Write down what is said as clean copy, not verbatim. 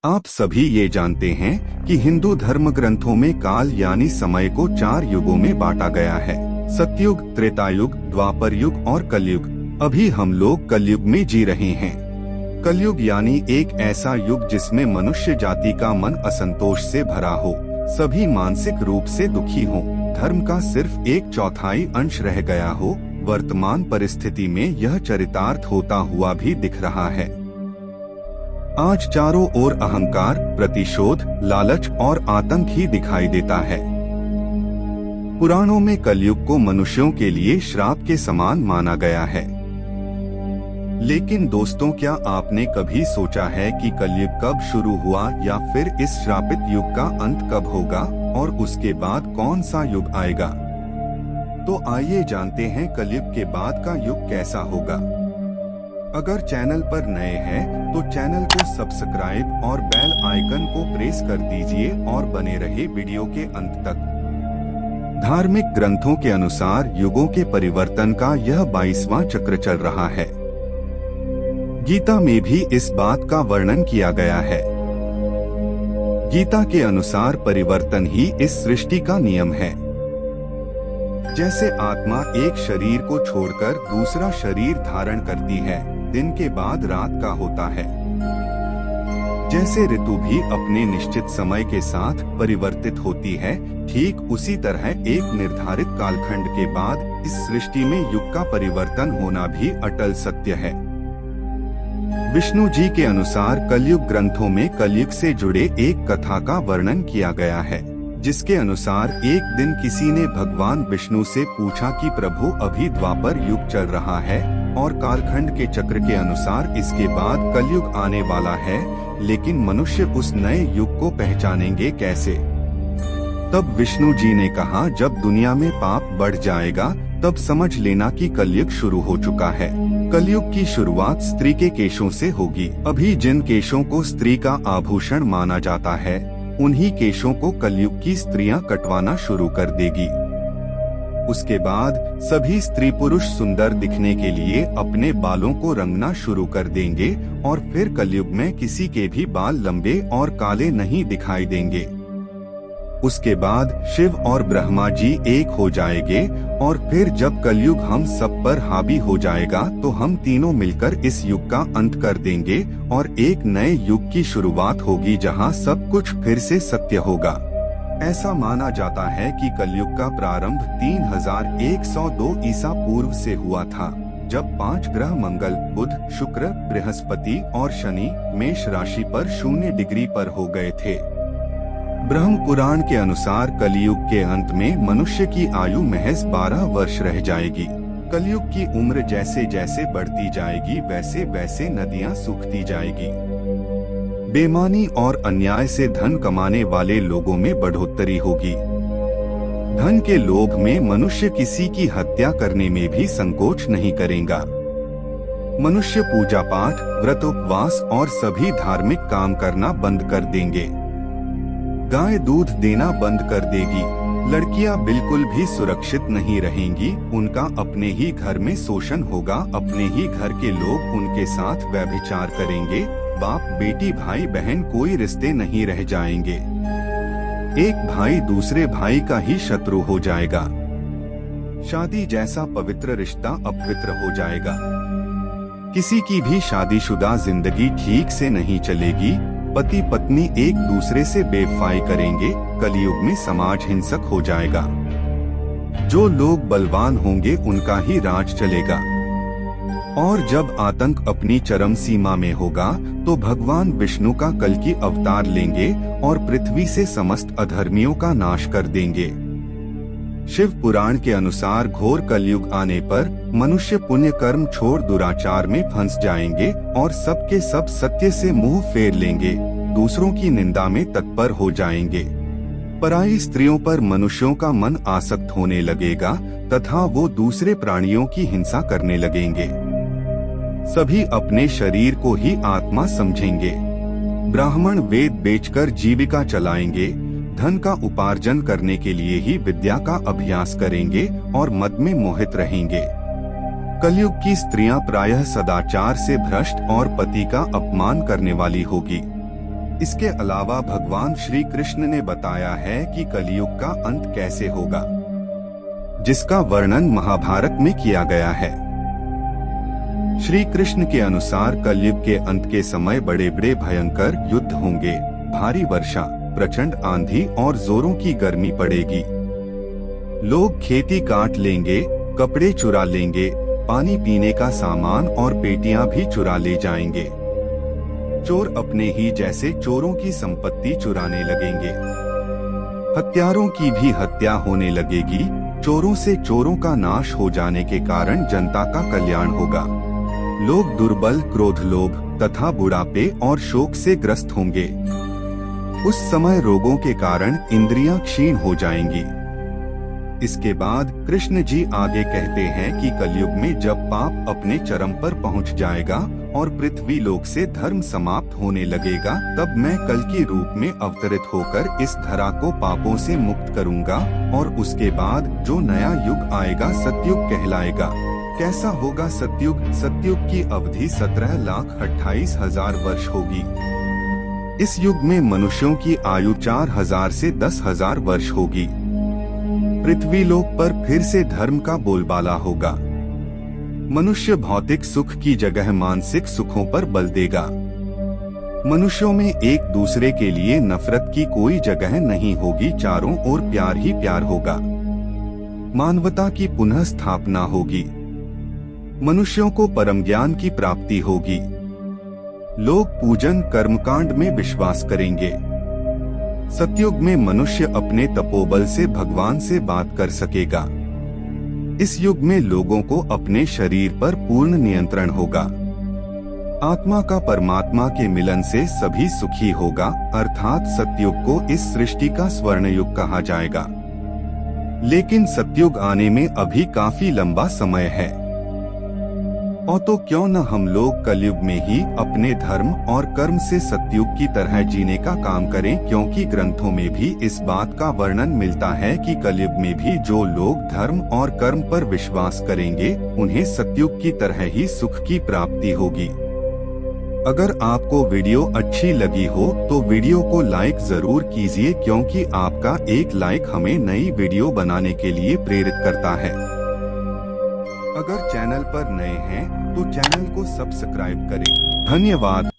आप सभी ये जानते हैं कि हिंदू धर्म ग्रंथों में काल यानी समय को 4 युगों में बांटा गया है। सतयुग, त्रेतायुग, द्वापर युग और कलयुग। अभी हम लोग कलयुग में जी रहे हैं। कलयुग यानी एक ऐसा युग जिसमें मनुष्य जाति का मन असंतोष से भरा हो, सभी मानसिक रूप से दुखी हों, धर्म का सिर्फ 1/4 अंश रह गया हो। वर्तमान परिस्थिति में यह चरितार्थ होता हुआ भी दिख रहा है। आज चारों ओर अहंकार, प्रतिशोध, लालच और आतंक ही दिखाई देता है। पुराणों में कलयुग को मनुष्यों के लिए श्राप के समान माना गया है। लेकिन दोस्तों, क्या आपने कभी सोचा है कि कलयुग कब शुरू हुआ या फिर इस श्रापित युग का अंत कब होगा और उसके बाद कौन सा युग आएगा? तो आइए जानते हैं कलयुग के बाद का युग कैसा होगा। अगर चैनल पर नए हैं तो चैनल को सब्सक्राइब और बेल आइकन को प्रेस कर दीजिए और बने रहे वीडियो के अंत तक। धार्मिक ग्रंथों के अनुसार युगों के परिवर्तन का यह 22वां चक्र चल रहा है। गीता में भी इस बात का वर्णन किया गया है। गीता के अनुसार परिवर्तन ही इस सृष्टि का नियम है। जैसे आत्मा एक शरीर को छोड़कर दूसरा शरीर धारण करती है, दिन के बाद रात का होता है। जैसे ऋतु भी अपने निश्चित समय के साथ परिवर्तित होती है, ठीक उसी तरह एक निर्धारित कालखंड के बाद इस सृष्टि में युग का परिवर्तन होना भी अटल सत्य है। विष्णु जी के अनुसार कलयुग ग्रंथों में कलयुग से जुड़े एक कथा का वर्णन किया गया है, जिसके अनुसार एक दिन किसी ने भगवान विष्णु से पूछा कि प्रभु, अभी द्वापर युग चल रहा है और कालखंड के चक्र के अनुसार इसके बाद कलयुग आने वाला है, लेकिन मनुष्य उस नए युग को पहचानेंगे कैसे? तब विष्णु जी ने कहा, जब दुनिया में पाप बढ़ जाएगा तब समझ लेना कि कलयुग शुरू हो चुका है। कलयुग की शुरुआत स्त्री के केशों से होगी। अभी जिन केशों को स्त्री का आभूषण माना जाता है, उन्हीं केशों को कलयुग की स्त्रियां कटवाना शुरू कर देगी। उसके बाद सभी स्त्री पुरुष सुंदर दिखने के लिए अपने बालों को रंगना शुरू कर देंगे और फिर कलयुग में किसी के भी बाल लंबे और काले नहीं दिखाई देंगे। उसके बाद शिव और ब्रह्मा जी एक हो जाएंगे और फिर जब कलयुग हम सब पर हावी हो जाएगा तो हम तीनों मिलकर इस युग का अंत कर देंगे और एक नए युग की शुरुआत होगी जहां सब कुछ फिर से सत्य होगा। ऐसा माना जाता है कि कलयुग का प्रारंभ 3102 ईसा पूर्व से हुआ था, जब 5 ग्रह मंगल, बुध, शुक्र, बृहस्पति और शनि मेष राशि पर 0 डिग्री पर हो गए थे। ब्रह्म पुराण के अनुसार कलयुग के अंत में मनुष्य की आयु महज 12 वर्ष रह जाएगी। कलयुग की उम्र जैसे जैसे बढ़ती जाएगी वैसे वैसे नदियां सूखती जाएगी। बेईमानी और अन्याय से धन कमाने वाले लोगों में बढ़ोतरी होगी। धन के लोभ में मनुष्य किसी की हत्या करने में भी संकोच नहीं करेगा। मनुष्य पूजा पाठ, व्रत, उपवास और सभी धार्मिक काम करना बंद कर देंगे। गाय दूध देना बंद कर देगी। लड़कियां बिल्कुल भी सुरक्षित नहीं रहेंगी। उनका अपने ही घर में शोषण होगा। अपने ही घर के लोग उनके साथ व्यभिचार करेंगे। बाप बेटी, भाई बहन कोई रिश्ते नहीं रह जाएंगे। एक भाई दूसरे भाई का ही शत्रु हो जाएगा। शादी जैसा पवित्र रिश्ता अपवित्र हो जाएगा। किसी की भी शादीशुदा जिंदगी ठीक से नहीं चलेगी। पति पत्नी एक दूसरे से बेवफाई करेंगे। कलयुग में समाज हिंसक हो जाएगा। जो लोग बलवान होंगे उनका ही राज चलेगा। और जब आतंक अपनी चरम सीमा में होगा तो भगवान विष्णु का कल्कि अवतार लेंगे और पृथ्वी से समस्त अधर्मियों का नाश कर देंगे। शिव पुराण के अनुसार घोर कलयुग आने पर मनुष्य पुण्य कर्म छोड़ दुराचार में फंस जाएंगे और सबके सब सत्य से मुंह फेर लेंगे, दूसरों की निंदा में तत्पर हो जाएंगे। पराई स्त्रियों पर मनुष्यों का मन आसक्त होने लगेगा तथा वो दूसरे प्राणियों की हिंसा करने लगेंगे। सभी अपने शरीर को ही आत्मा समझेंगे। ब्राह्मण वेद बेचकर जीविका चलाएंगे। धन का उपार्जन करने के लिए ही विद्या का अभ्यास करेंगे और मद में मोहित रहेंगे। कलयुग की स्त्रियां प्रायः सदाचार से भ्रष्ट और पति का अपमान करने वाली होगी। इसके अलावा भगवान श्री कृष्ण ने बताया है कि कलयुग का अंत कैसे होगा, जिसका वर्णन महाभारत में किया गया है। श्री कृष्ण के अनुसार कलयुग के अंत के समय बड़े बड़े भयंकर युद्ध होंगे, भारी वर्षा, प्रचंड आंधी और जोरों की गर्मी पड़ेगी। लोग खेती काट लेंगे, कपड़े चुरा लेंगे, पानी पीने का सामान और पेटियां भी चुरा ले जाएंगे। चोर अपने ही जैसे चोरों की संपत्ति चुराने लगेंगे। हत्यारों की भी हत्या होने लगेगी। चोरों से चोरों का नाश हो जाने के कारण जनता का कल्याण होगा। लोग दुर्बल, क्रोध, लोभ तथा बुढ़ापे और शोक से ग्रस्त होंगे। उस समय रोगों के कारण इंद्रियां क्षीण हो जाएंगी। इसके बाद कृष्ण जी आगे कहते हैं कि कलयुग में जब पाप अपने चरम पर पहुंच जाएगा और पृथ्वी लोक से धर्म समाप्त होने लगेगा, तब मैं कल के रूप में अवतरित होकर इस धरा को पापों से मुक्त करूंगा और उसके बाद जो नया युग आएगा सतयुग कहलाएगा। कैसा होगा सतयुग? सतयुग की अवधि 17,28,000 वर्ष होगी। इस युग में मनुष्यों की आयु 4,000 से 10,000 वर्ष होगी। पृथ्वी लोक पर फिर से धर्म का बोलबाला होगा। मनुष्य भौतिक सुख की जगह मानसिक सुखों पर बल देगा। मनुष्यों में एक दूसरे के लिए नफरत की कोई जगह नहीं होगी, चारों ओर प्यार ही प्यार होगा। मानवता की पुनः स्थापना होगी। मनुष्यों को परम ज्ञान की प्राप्ति होगी। लोग पूजन कर्मकांड में विश्वास करेंगे। सतयुग में मनुष्य अपने तपोबल से भगवान से बात कर सकेगा। इस युग में लोगों को अपने शरीर पर पूर्ण नियंत्रण होगा। आत्मा का परमात्मा के मिलन से सभी सुखी होगा, अर्थात सतयुग को इस सृष्टि का स्वर्ण युग कहा जाएगा। लेकिन सतयुग आने में अभी काफी लंबा समय है। और तो क्यों न हम लोग कलयुग में ही अपने धर्म और कर्म से सतयुग की तरह जीने का काम करें, क्योंकि ग्रंथों में भी इस बात का वर्णन मिलता है कि कलयुग में भी जो लोग धर्म और कर्म पर विश्वास करेंगे उन्हें सतयुग की तरह ही सुख की प्राप्ति होगी। अगर आपको वीडियो अच्छी लगी हो तो वीडियो को लाइक जरूर कीजिए, क्योंकि आपका एक लाइक हमें नई वीडियो बनाने के लिए प्रेरित करता है। अगर चैनल पर नए हैं तो चैनल को सब्सक्राइब करें। धन्यवाद।